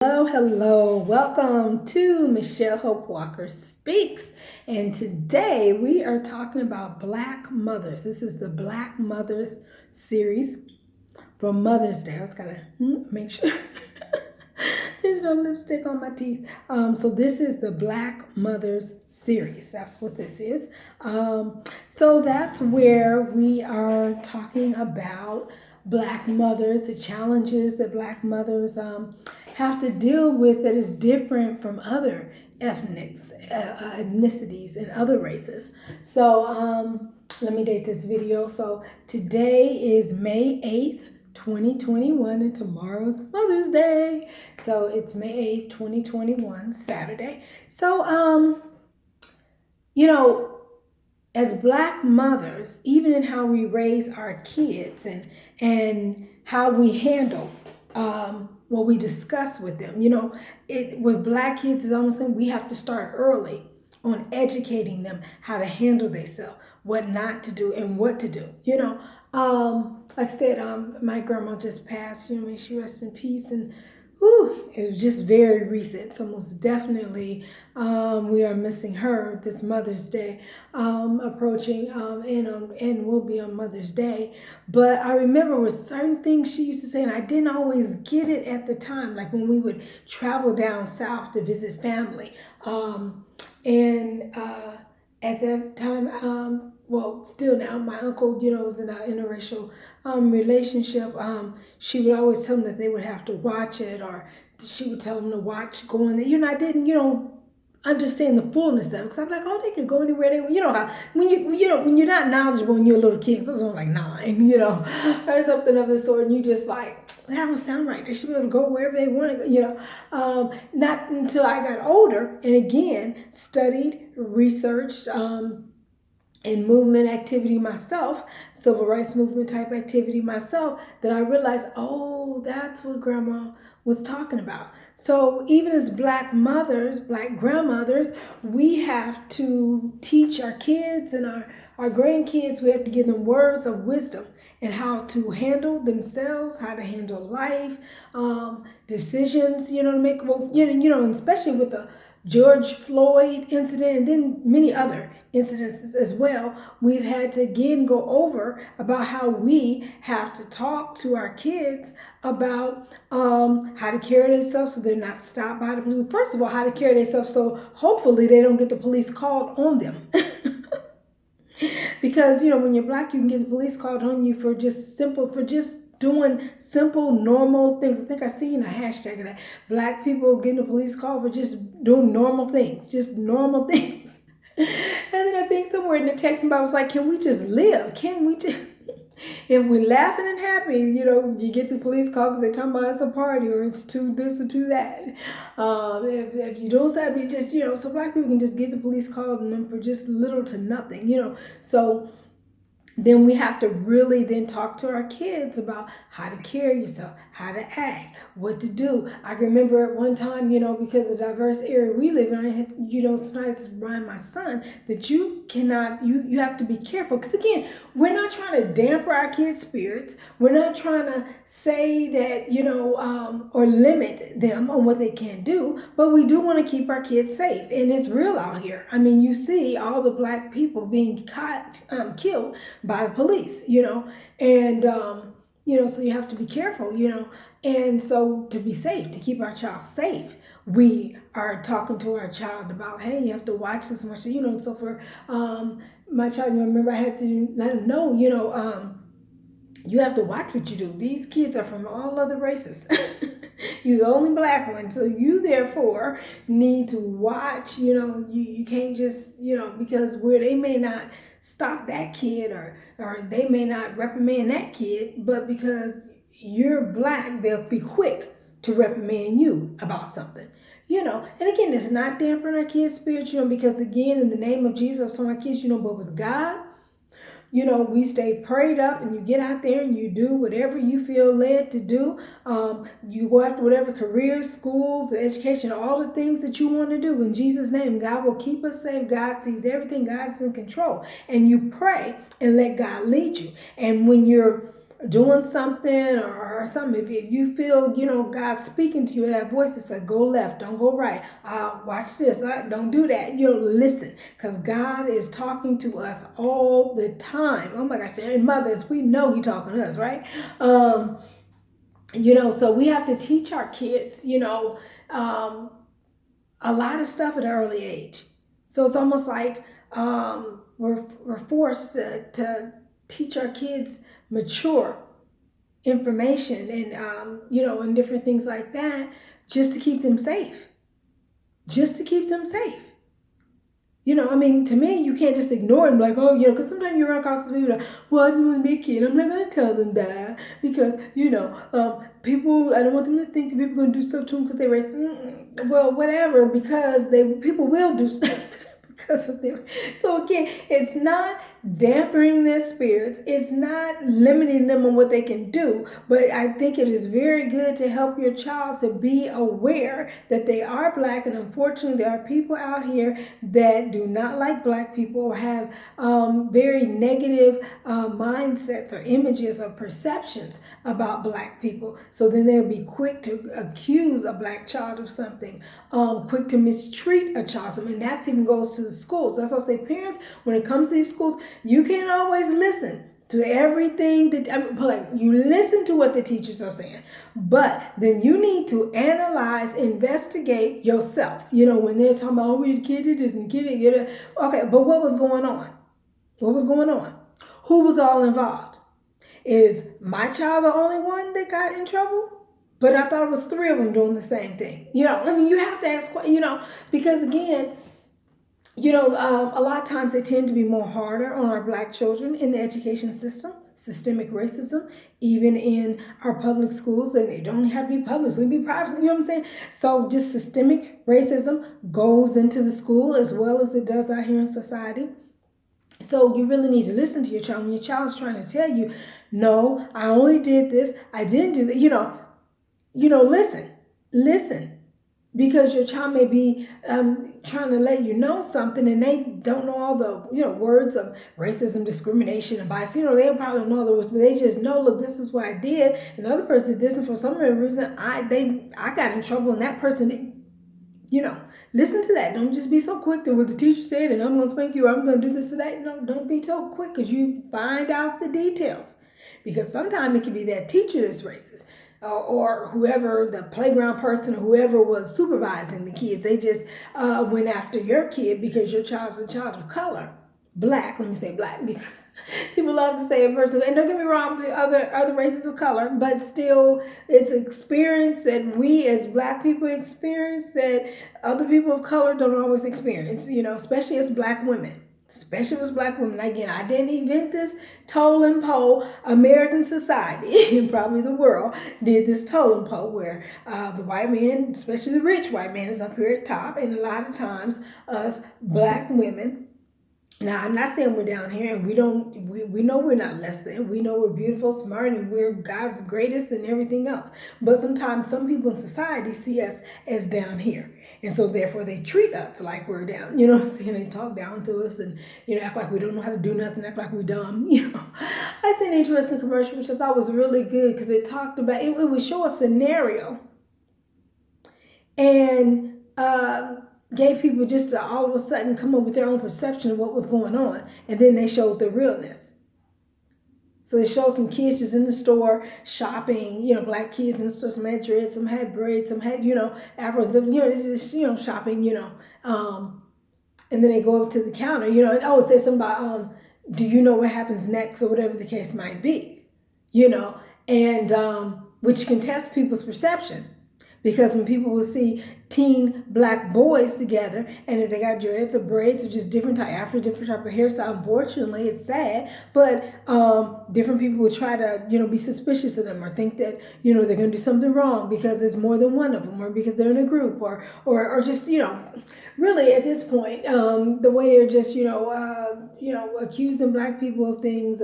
Hello, hello. Welcome to Michelle Hope Walker Speaks. And today we are talking about Black mothers. This is the Black Mothers series for Mother's Day. I was gotta make sure there's no lipstick on my teeth. So this is the Black Mothers series. That's what this is. So that's where we are talking about Black mothers, the challenges that Black mothers have to deal with that is different from other ethnicities and other races. So let me date this video. So today is May 8th, 2021, and tomorrow's Mother's Day. So it's May 8th, 2021, Saturday. So, as Black mothers, even in how we raise our kids and how we handle what we discuss with them, with Black kids, it's almost like we have to start early on educating them how to handle themselves, what not to do, and what to do. Like I said, my grandma just passed. May she rest in peace, and it was just very recent, so most definitely we are missing her this Mother's Day approaching, and will be on Mother's Day. But I remember with certain things she used to say, and I didn't always get it at the time, like when we would travel down south to visit family. And at that time, well, still now, my uncle, was in an interracial relationship. She would always tell them that they would have to watch it, or she would tell them to watch going there. I didn't, understand the fullness of it, because I'm like, oh, they could go anywhere they want. How when you're not knowledgeable when you're a little kid, so I was like 9, or something of the sort, and you just like, that don't sound right. They should be able to go wherever they want to go. Not until I got older and again studied, researched, in movement activity myself, civil rights movement type activity myself, that I realized, oh, that's what grandma was talking about. So even as Black mothers, Black grandmothers, we have to teach our kids and our grandkids, we have to give them words of wisdom and how to handle themselves, how to handle life, decisions, to make, especially with the George Floyd incident and then many other incidences as well. We've had to again go over about how we have to talk to our kids about how to carry themselves so they're not stopped by the police. First of all, how to carry themselves so hopefully they don't get the police called on them. Because when you're Black, you can get the police called on you for just doing simple, normal things. I think I seen a hashtag of that. Black people getting the police call for just doing normal things, just normal things. And then I think somewhere in the text, somebody was like, can we just live? Can we just, if we're laughing and happy, you get the police call because they're talking about it's a party or it's to this or to that. If you don't say, we just, so Black people can just get the police called on them for just little to nothing, So then we have to really then talk to our kids about how to carry yourself, how to act, what to do. I remember at one time, because of the diverse area we live in, I had, sometimes remind my son that you cannot, you have to be careful. Because again, we're not trying to damper our kids' spirits. We're not trying to say that, or limit them on what they can do, but we do want to keep our kids safe. And it's real out here. I mean, you see all the Black people being caught, killed by the police, and, so you have to be careful, and so to be safe, to keep our child safe, we are talking to our child about, hey, you have to watch this much, so for my child, remember I had to let him know, you have to watch what you do. These kids are from all other races. You're the only Black one, so you therefore need to watch, you can't just, because where they may not stop that kid or they may not reprimand that kid, but because you're Black, they'll be quick to reprimand you about something. And again, it's not dampering our kids' spirit, because again, in the name of Jesus, so my kids, but with God, we stay prayed up and you get out there and you do whatever you feel led to do. You go after whatever careers, schools, education, all the things that you want to do. In Jesus' name, God will keep us safe. God sees everything. God's in control. And you pray and let God lead you. And when you're doing something or something, if you feel, God speaking to you, that voice that says, go left, don't go right, watch this, don't do that, listen, because God is talking to us all the time. Oh my gosh, and mothers, we know He talking to us, right? So we have to teach our kids, a lot of stuff at an early age. So it's almost like we're forced to teach our kids mature information and and different things like that, just to keep them safe. Just to keep them safe. To me, you can't just ignore them like, oh, because sometimes you run across people like, well, I just want to be a kid. I'm not going to tell them that because, people, I don't want them to think that people are going to do stuff to them because they're racist. Well, whatever, because people will do stuff because of their. So again, it's not dampening their spirits. It's not limiting them on what they can do. But I think it is very good to help your child to be aware that they are Black, and unfortunately, there are people out here that do not like Black people or have very negative mindsets or images or perceptions about Black people. So then they'll be quick to accuse a Black child of something, quick to mistreat a child. And that even goes to the schools. That's why I say, parents, when it comes to these schools, you can't always listen to everything you listen to what the teachers are saying, but then you need to analyze, investigate yourself. When they're talking about, oh, the kid did this and kid did, okay, but what was going on? What was going on? Who was all involved? Is my child the only one that got in trouble? But I thought it was 3 of them doing the same thing. You have to ask, because again, a lot of times they tend to be more harder on our Black children in the education system. Systemic racism, even in our public schools, and they don't have to be public, so it can be private, you know what I'm saying? So just systemic racism goes into the school as well as it does out here in society. So you really need to listen to your child. When your child's trying to tell you, no, I only did this, I didn't do that, listen. Because your child may be trying to let you know something, and they don't know all the words of racism, discrimination, and bias. They probably don't know the words, but they just know, look, this is what I did. Another person did this, and for some reason, I got in trouble, and that person didn't. Listen to that. Don't just be so quick to what the teacher said, and I'm going to spank you, or I'm going to do this or that. No, don't be so quick, because you find out the details. Because sometimes it can be that teacher that's racist. Or whoever, the playground person, or whoever was supervising the kids, they just went after your kid because your child's a child of color. Black, let me say Black, because people love to say a person, and don't get me wrong, other races of color, but still it's an experience that we as Black people experience that other people of color don't always experience, especially as Black women. Especially as Black women. Again, I didn't invent this totem pole. American society, and probably the world, did this totem pole where the white man, especially the rich white man, is up here at top, and a lot of times us Black women. Now, I'm not saying we're down here and we know we're not less than. We know we're beautiful, smart, and we're God's greatest and everything else. But sometimes some people in society see us as down here. And so therefore they treat us like we're down. You know what I'm saying? They talk down to us and, act like we don't know how to do nothing, act like we're dumb. I seen an interesting commercial which I thought was really good because it talked about, it would show a scenario and gave people just to all of a sudden come up with their own perception of what was going on. And then they showed the realness. So they showed some kids just in the store shopping, Black kids in the store, some had dreads, some had braids, some had, afros, just, shopping, and then they go up to the counter, and always say something about, do you know what happens next, or whatever the case might be, and which can test people's perception. Because when people will see teen Black boys together, and if they got dreads or braids or just different type, after different type of hairstyle, unfortunately, it's sad, but different people will try to, be suspicious of them or think that, they're going to do something wrong because there's more than one of them, or because they're in a group, or just, really at this point, the way they're just, accusing Black people of things,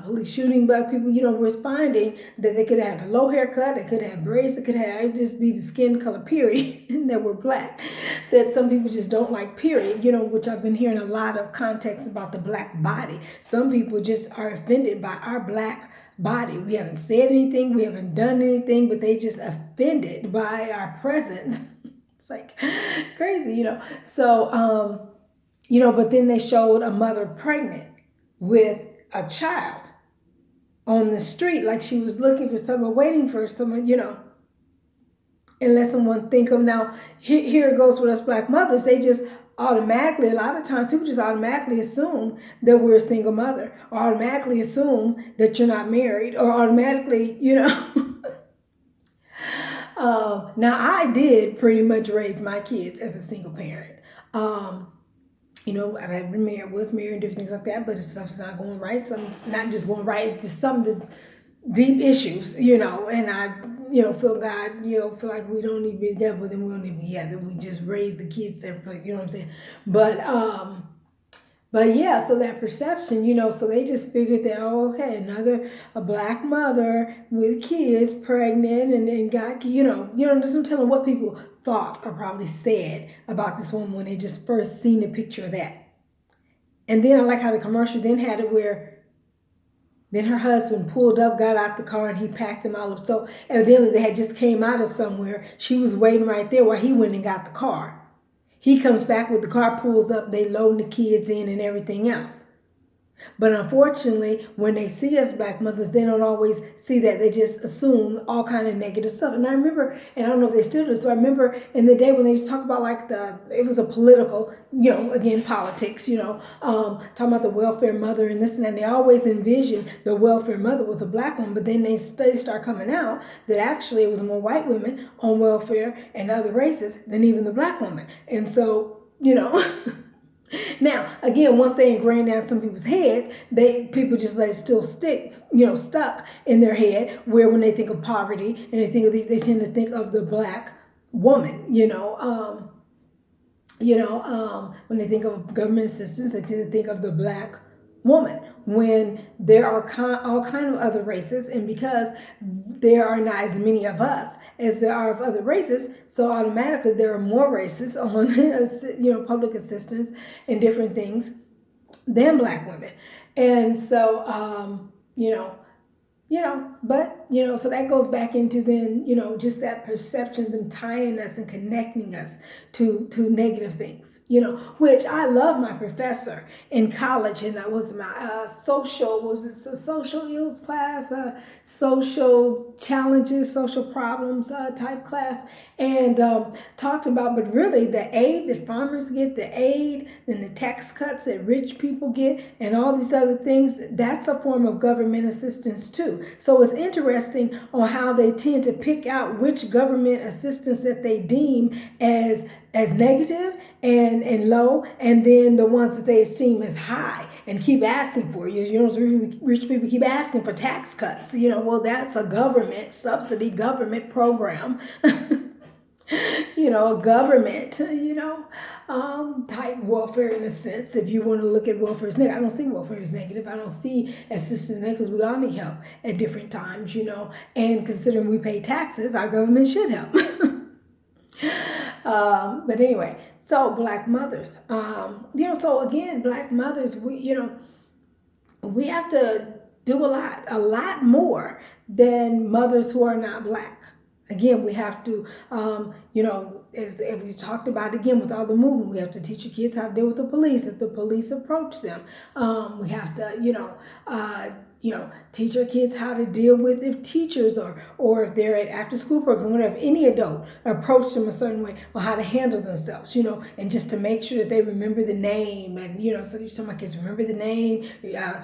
police shooting Black people, we're finding that they could have had a low haircut, they could have braids, they could have just be the skin color, period. That we're Black, that some people just don't like, period, which I've been hearing a lot of context about the Black body. Some people just are offended by our Black body. We haven't said anything, we haven't done anything, but they just offended by our presence. It's like crazy, So, but then they showed a mother pregnant with a child on the street, like she was looking for someone, waiting for someone, and let someone think of now. Here it goes with us black mothers. They just automatically, a lot of times people just automatically assume that we're a single mother, or automatically assume that you're not married, or automatically, now I did pretty much raise my kids as a single parent. I've been married, was married, different things like that, but if stuff's not going right, something's not just going right, it's just some of the deep issues, and I, feel God, feel like we don't need to be together, but then we don't need to be together. We just raise the kids separately, you know what I'm saying? But yeah, so that perception, so they just figured that, okay, a black mother with kids, pregnant, and got, just I'm telling what people thought or probably said about this woman when they just first seen the picture of that. And then I like how the commercial then had it where then her husband pulled up, got out the car, and he packed them all up. So evidently they had just came out of somewhere. She was waiting right there while he went and got the car. He comes back with the car, pulls up, they load the kids in and everything else. But unfortunately, when they see us black mothers, they don't always see that. They just assume all kind of negative stuff. And I remember, and I don't know if they still do, so I remember in the day when they used to talk about it was a political, again, politics, talking about the welfare mother and this and that. And they always envisioned the welfare mother was a black woman, but then they start coming out that actually it was more white women on welfare and other races than even the black woman. And so, Now, again, once they ingrain down some people's head, people just let it still stick, stuck in their head, where when they think of poverty and they think of these, they tend to think of the black woman, when they think of government assistance, they tend to think of the black woman, when there are all kind of other races, and because there are not as many of us as there are of other races, so automatically there are more races on public assistance and different things than black women. And so so that goes back into then, just that perception, them tying us and connecting us to negative things, which I love my professor in college, and that was my social ills class, social challenges, social problems type class, and talked about, but really the aid that farmers get, the aid and the tax cuts that rich people get, and all these other things, that's a form of government assistance too. So it's interesting on how they tend to pick out which government assistance that they deem as negative and low, and then the ones that they esteem as high and keep asking for. Rich people keep asking for tax cuts. Well, that's a government subsidy, government program. A government, type welfare in a sense. If you want to look at welfare as negative, I don't see welfare as negative. I don't see assistance because we all need help at different times, and considering we pay taxes, our government should help. But anyway, so black mothers, so again, black mothers, we have to do a lot more than mothers who are not black. Again, we have to, as we talked about again with all the movement, we have to teach your kids how to deal with the police if the police approach them. We have to, teach our kids how to deal with if teachers or if they're at after school programs, whatever, any adult approach them a certain way, or how to handle themselves, and just to make sure that they remember the name. And, so you tell my kids, remember the name,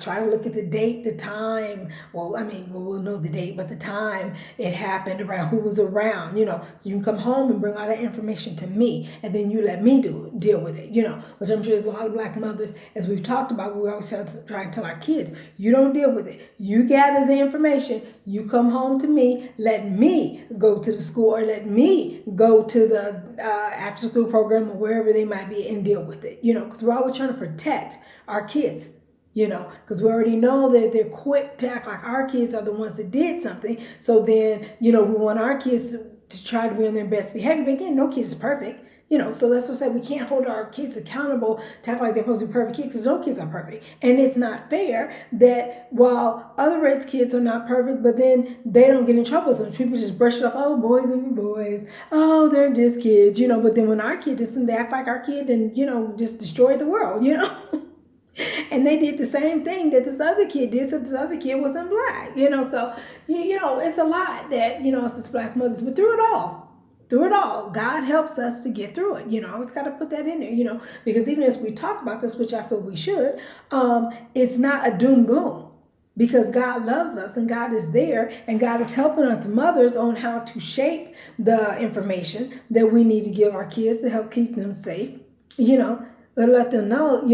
try to look at the date, the time. We'll know the date, but the time it happened, around who was around, so you can come home and bring all that information to me, and then you let me deal with it, which I'm sure there's a lot of black mothers, as we've talked about, we always try to tell our kids, you don't deal with it. You gather the information, you come home to me, let me go to the school, or let me go to the after school program or wherever they might be and deal with it, because we're always trying to protect our kids, because we already know that they're quick to act like our kids are the ones that did something. So then, we want our kids to try to be on their best behavior. But again, no kid is perfect. So that's what I said. We can't hold our kids accountable to act like they're supposed to be perfect kids, because no kids are perfect. And it's not fair that while other race kids are not perfect, but then they don't get in trouble. So people just brush it off. Oh, boys and boys. Oh, they're just kids, But then when our kid does something, they act like our kid and, just destroy the world, And they did the same thing that this other kid did, so this other kid wasn't black, So, it's a lot that, us as black mothers, but through it all, God helps us to get through it. I always got to put that in there, because even as we talk about this, which I feel we should, it's not a doom gloom, because God loves us and God is there and God is helping us mothers on how to shape the information that we need to give our kids to help keep them safe, but let them know,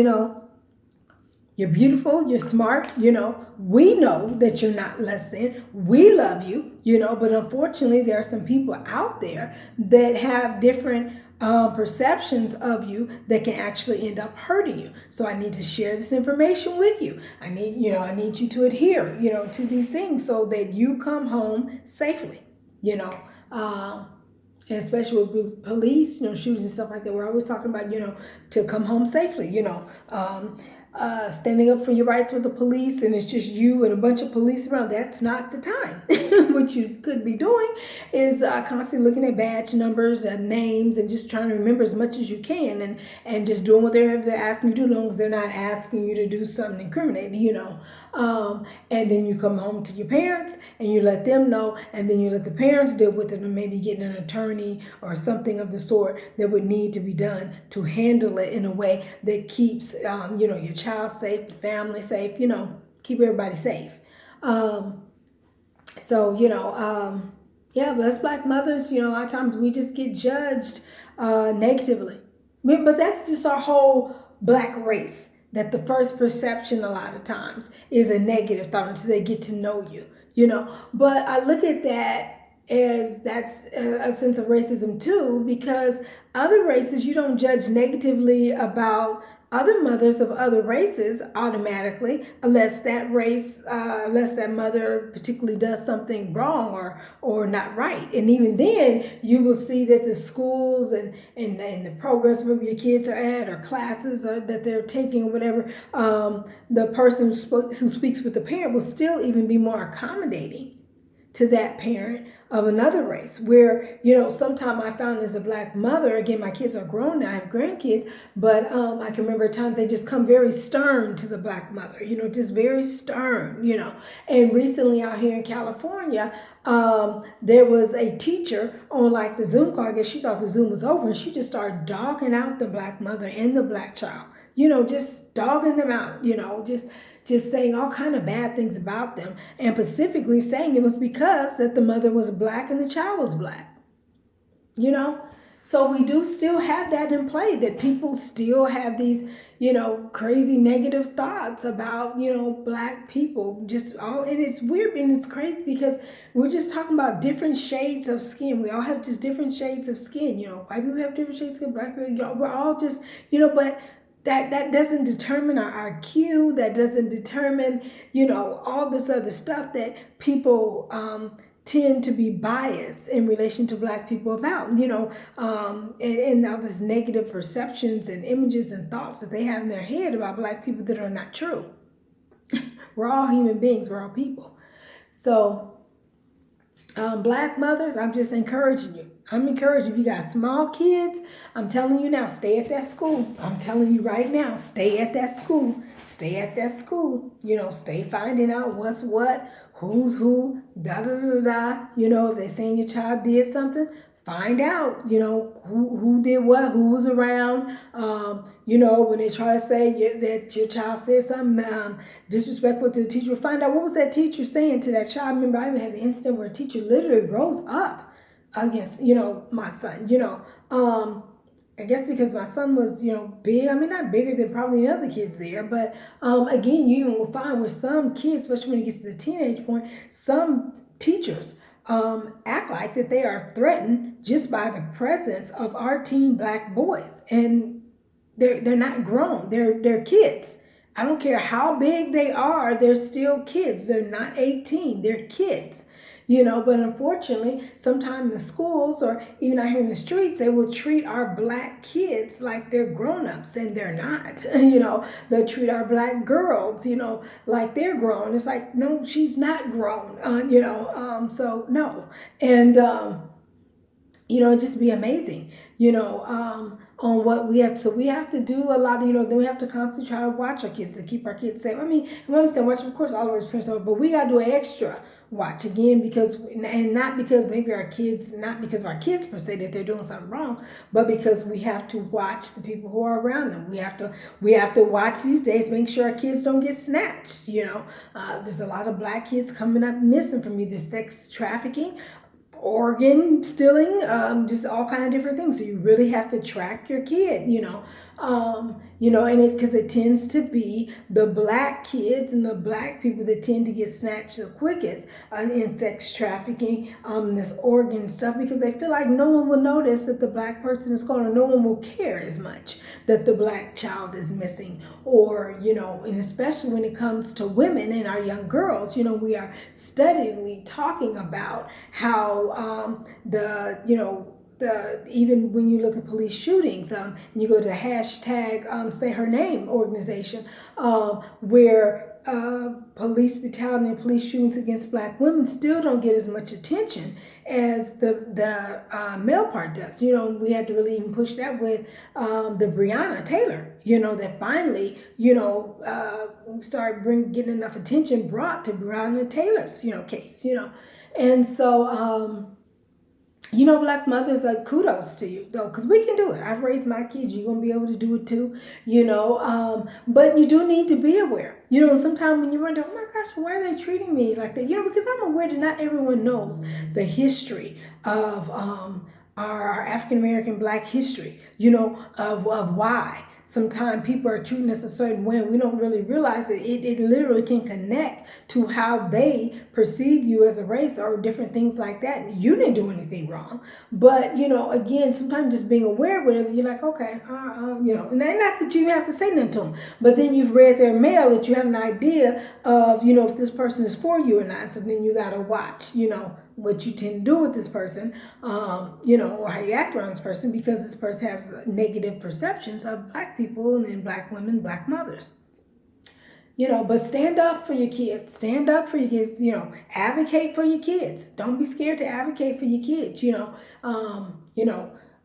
you're beautiful, you're smart, we know that you're not less than. We love you, but unfortunately there are some people out there that have different perceptions of you that can actually end up hurting you. So I need to share this information with you. I need you to adhere, to these things so that you come home safely, and especially with police, shootings and stuff like that. We're always talking about, to come home safely, standing up for your rights with the police, and it's just you and a bunch of police around. That's not the time. What you could be doing is constantly looking at badge numbers and names and just trying to remember as much as you can, and just doing what they're asking you to do, as long as they're not asking you to do something incriminating, and then you come home to your parents and you let them know, and then you let the parents deal with it, and maybe getting an attorney or something of the sort that would need to be done to handle it in a way that keeps your child safe, the family safe, keep everybody safe. But as black mothers, a lot of times we just get judged negatively. But that's just our whole black race, that the first perception a lot of times is a negative thought until they get to know you, But I look at that as that's a sense of racism too, because other races, you don't judge negatively about other mothers of other races automatically, unless that mother particularly does something wrong or not right. And even then, you will see that the schools and the programs where your kids are at, or classes that they're taking or whatever, the person who speaks with the parent will still even be more accommodating to that parent of another race, where, sometimes I found as a black mother, again, my kids are grown now, I have grandkids, but I can remember times they just come very stern to the black mother, just very stern, And recently out here in California, there was a teacher on like the Zoom call. I guess she thought the Zoom was over, and she just started dogging out the black mother and the black child, just dogging them out, just saying all kind of bad things about them, and specifically saying it was because that the mother was black and the child was black, So we do still have that in play, that people still have these, crazy negative thoughts about, black people, and it's weird and it's crazy because we're just talking about different shades of skin. We all have just different shades of skin, white people have different shades of skin, black people, we're all just, but that doesn't determine our IQ. That doesn't determine, all this other stuff that people tend to be biased in relation to black people about, and all this negative perceptions and images and thoughts that they have in their head about black people that are not true. We're all human beings. We're all people. So black mothers, I'm just encouraging you. I'm encouraging you. If you got small kids, I'm telling you now, stay at that school. I'm telling you right now, stay at that school. Stay at that school. Stay finding out what's what, who's who, da-da-da-da. If they're saying your child did something, find out, who did what, who was around. When they try to say that your child said something disrespectful to the teacher, find out what was that teacher saying to that child. I remember I even had an incident where a teacher literally rose up against, my son, I guess because my son was, big. I mean, not bigger than probably other kids there, but again, you even will find with some kids, especially when it gets to the teenage point, some teachers act like that they are threatened just by the presence of our teen black boys, and they're not grown. They're kids. I don't care how big they are. They're still kids. They're not 18. They're kids. But unfortunately, sometimes the schools or even out here in the streets, they will treat our black kids like they're grown-ups and they're not. They'll treat our black girls, like they're grown. It's like, no, she's not grown, so no. And, just be amazing, on what we have. So we have to do a lot of, then we have to constantly try to watch our kids to keep our kids safe. I mean, what I'm saying, watch, of course, all of us parents are, but we got to do an extra watch again and not because maybe our kids, not because of our kids per se that they're doing something wrong, but because we have to watch the people who are around them. We have to watch these days, make sure our kids don't get snatched. There's a lot of black kids coming up missing from either sex trafficking, organ stealing, just all kind of different things. So you really have to track your kid, and because it tends to be the black kids and the black people that tend to get snatched the quickest in sex trafficking, this organ stuff, because they feel like no one will notice that the black person is gone, or no one will care as much that the black child is missing, or and especially when it comes to women and our young girls, we are steadily talking about how even when you look at police shootings, and you go to hashtag Say Her Name organization, where police brutality and police shootings against black women still don't get as much attention as the male part does. We had to really even push that with the Breonna Taylor, that finally, started getting enough attention brought to Breonna Taylor's, case, and so, black mothers, like, kudos to you, though, because we can do it. I've raised my kids. You're going to be able to do it, too, but you do need to be aware. Sometimes when you wonder, oh, my gosh, why are they treating me like that? Because I'm aware that not everyone knows the history of our African-American black history, of why sometimes people are treating us a certain way. We don't really realize that it literally can connect to how they perceive you as a race or different things like that. You didn't do anything wrong. But, again, sometimes just being aware of whatever, you're like, okay, and not that you have to say nothing to them, but then you've read their mail that you have an idea of, if this person is for you or not. So then you got to watch, what you tend to do with this person, or how you act around this person, because this person has negative perceptions of black people and black women, black mothers. But stand up for your kids. Stand up for your kids. Advocate for your kids. Don't be scared to advocate for your kids.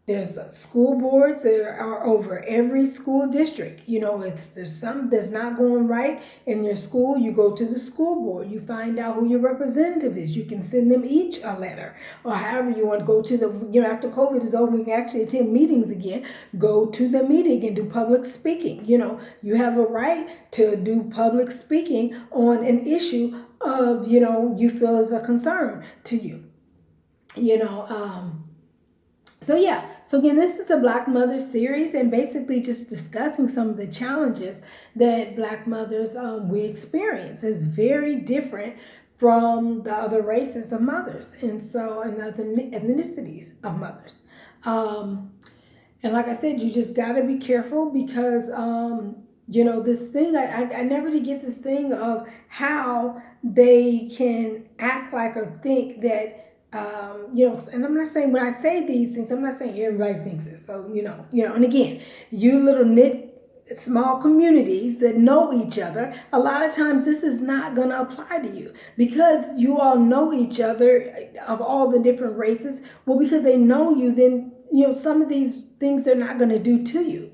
There's school boards that are over every school district. If there's something that's not going right in your school, you go to the school board. You find out who your representative is. You can send them each a letter, or however you want to go to the, after COVID is over, we can actually attend meetings again. Go to the meeting and do public speaking. You have a right to do public speaking on an issue of, you feel is a concern to you. So again, this is a Black Mother series, and basically just discussing some of the challenges that Black mothers we experience. It's very different from the other races of mothers, and other ethnicities of mothers. And like I said, you just got to be careful, because this thing, I never did get this thing of how they can act like or think that. And I'm not saying, when I say these things, I'm not saying everybody thinks it. So, and again, you little small communities that know each other, a lot of times this is not going to apply to you, because you all know each other of all the different races. Well, because they know you, then, some of these things they're not going to do to you,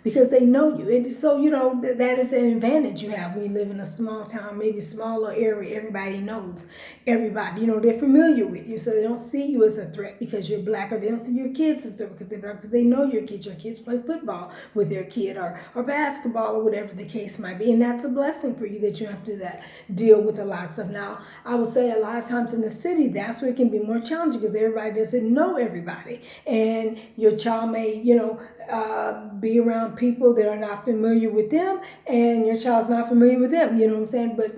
because they know you. And so, that is an advantage you have when you live in a small town, maybe smaller area. Everybody knows everybody, they're familiar with you. So they don't see you as a threat because you're black, or they don't see your kids as a threat because they're black, because they know your kids. Your kids play football with their kid, or basketball, or whatever the case might be. And that's a blessing for you that you have to deal with a lot of stuff. Now, I would say a lot of times in the city, that's where it can be more challenging, because everybody doesn't know everybody. And your child may, be around people that are not familiar with them, and your child's not familiar with them. You know what I'm saying? But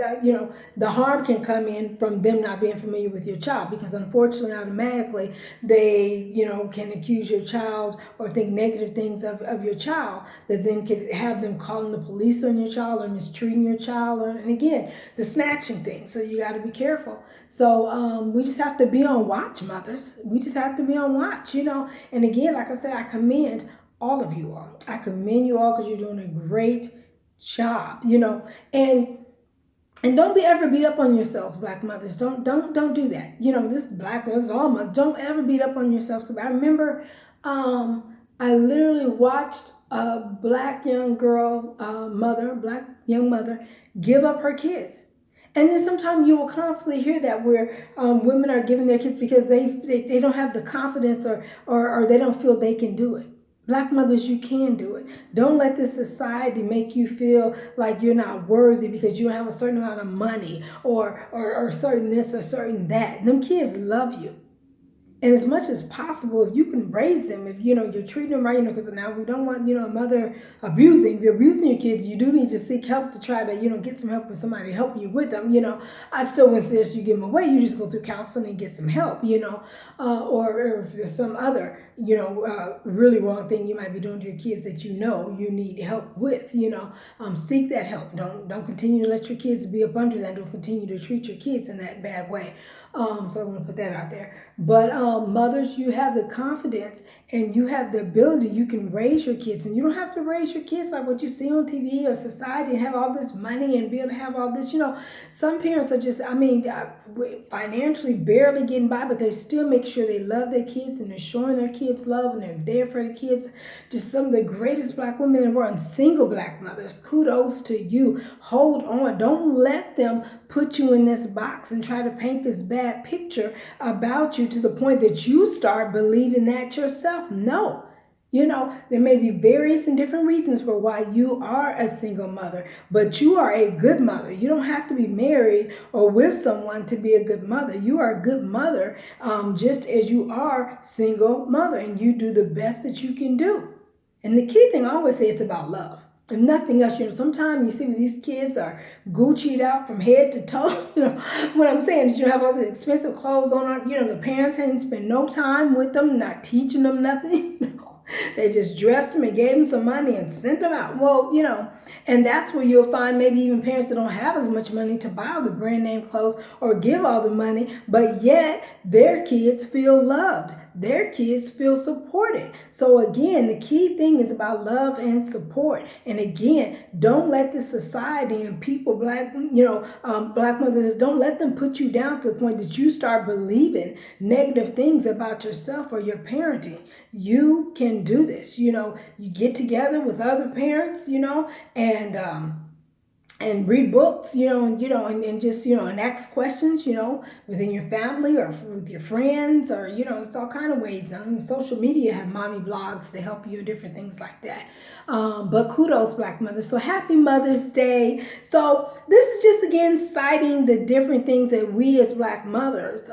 the harm can come in from them not being familiar with your child, because unfortunately, automatically, they, can accuse your child or think negative things of your child, that then could have them calling the police on your child or mistreating your child, and again, the snatching thing. So you got to be careful. So we just have to be on watch, mothers. We just have to be on watch, And again, like I said, I commend all of you all. I commend you all because you're doing a great job, and don't be ever beat up on yourselves, black mothers. Don't do that. This black mothers, all mothers, don't ever beat up on yourselves. So I remember I literally watched a black young girl, black young mother, give up her kids. And then sometimes you will constantly hear that where women are giving their kids because they don't have the confidence or they don't feel they can do it. Black mothers, you can do it. Don't let this society make you feel like you're not worthy because you don't have a certain amount of money or certain this or certain that. Them kids love you. And as much as possible, if you can raise them, if you're treating them right, because now we don't want a mother abusing. If you're abusing your kids, you do need to seek help to try to get some help with somebody helping you with them. I still wouldn't suggest you give them away. You just go through counseling and get some help. Or if there's some other really wrong thing you might be doing to your kids that you need help with. Seek that help. Don't continue to let your kids be up under that. Don't continue to treat your kids in that bad way. So I want to put that out there. But mothers, you have the confidence and you have the ability. You can raise your kids, and you don't have to raise your kids like what you see on TV or society and have all this money and be able to have all this. Some parents are just, financially barely getting by, but they still make sure they love their kids and they're showing their kids love and they're there for the kids. Just some of the greatest black women in the world, and single black mothers. Kudos to you. Hold on. Don't let them put you in this box and try to paint this bad picture about you to the point that you start believing that yourself. No. There may be various and different reasons for why you are a single mother, but you are a good mother. You don't have to be married or with someone to be a good mother. You are a good mother just as you are single mother, and you do the best that you can do. And the key thing I always say is about love. If nothing else, sometimes you see these kids are Gucci'd out from head to toe. What I'm saying is you have all the expensive clothes on. The parents hadn't spent no time with them, not teaching them nothing. They just dressed them and gave them some money and sent them out. Well, and that's where you'll find maybe even parents that don't have as much money to buy all the brand name clothes or give all the money, but yet their kids feel loved. Their kids feel supported. So again, the key thing is about love and support. And again, don't let the society and people, black mothers, don't let them put you down to the point that you start believing negative things about yourself or your parenting. You can do this. You get together with other parents, and read books, and just, and ask questions, within your family or with your friends, or, it's all kind of ways. Social media have mommy blogs to help you and different things like that. But kudos, black mothers. So happy Mother's Day. So this is just, again, citing the different things that we as black mothers,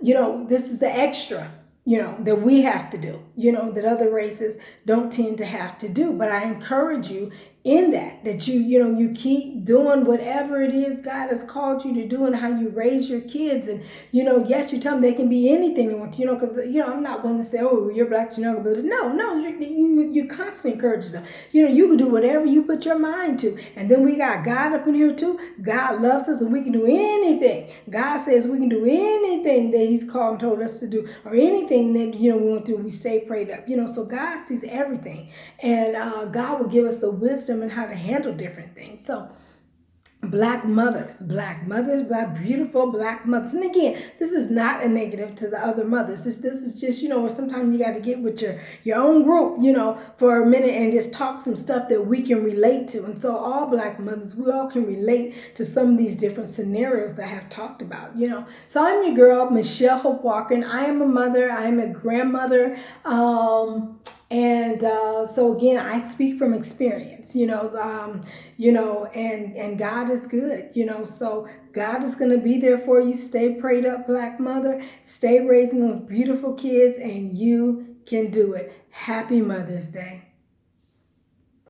this is the extra, that we have to do, that other races don't tend to have to do. But I encourage you in that you keep doing whatever it is God has called you to do, and how you raise your kids. And, yes, you tell them they can be anything they want to, because, I'm not one to say, oh, you're black, you're not going to do it. No, you constantly encourage them. You can do whatever you put your mind to. And then we got God up in here too. God loves us and we can do anything. God says we can do anything that he's called and told us to do, or anything that, we want to do. We stay prayed up, so God sees everything. And God will give us the wisdom and how to handle different things. So black mothers, black beautiful black mothers. And again, this is not a negative to the other mothers. This is just, where sometimes you got to get with your own group, for a minute and just talk some stuff that we can relate to. And so all black mothers, we all can relate to some of these different scenarios that I have talked about, So I'm your girl, Michelle Hope Walker, and I am a mother. I am a grandmother. And so again, I speak from experience, and God is good, so God is going to be there for you. Stay prayed up, black mother. Stay raising those beautiful kids, and you can do it. Happy Mother's Day.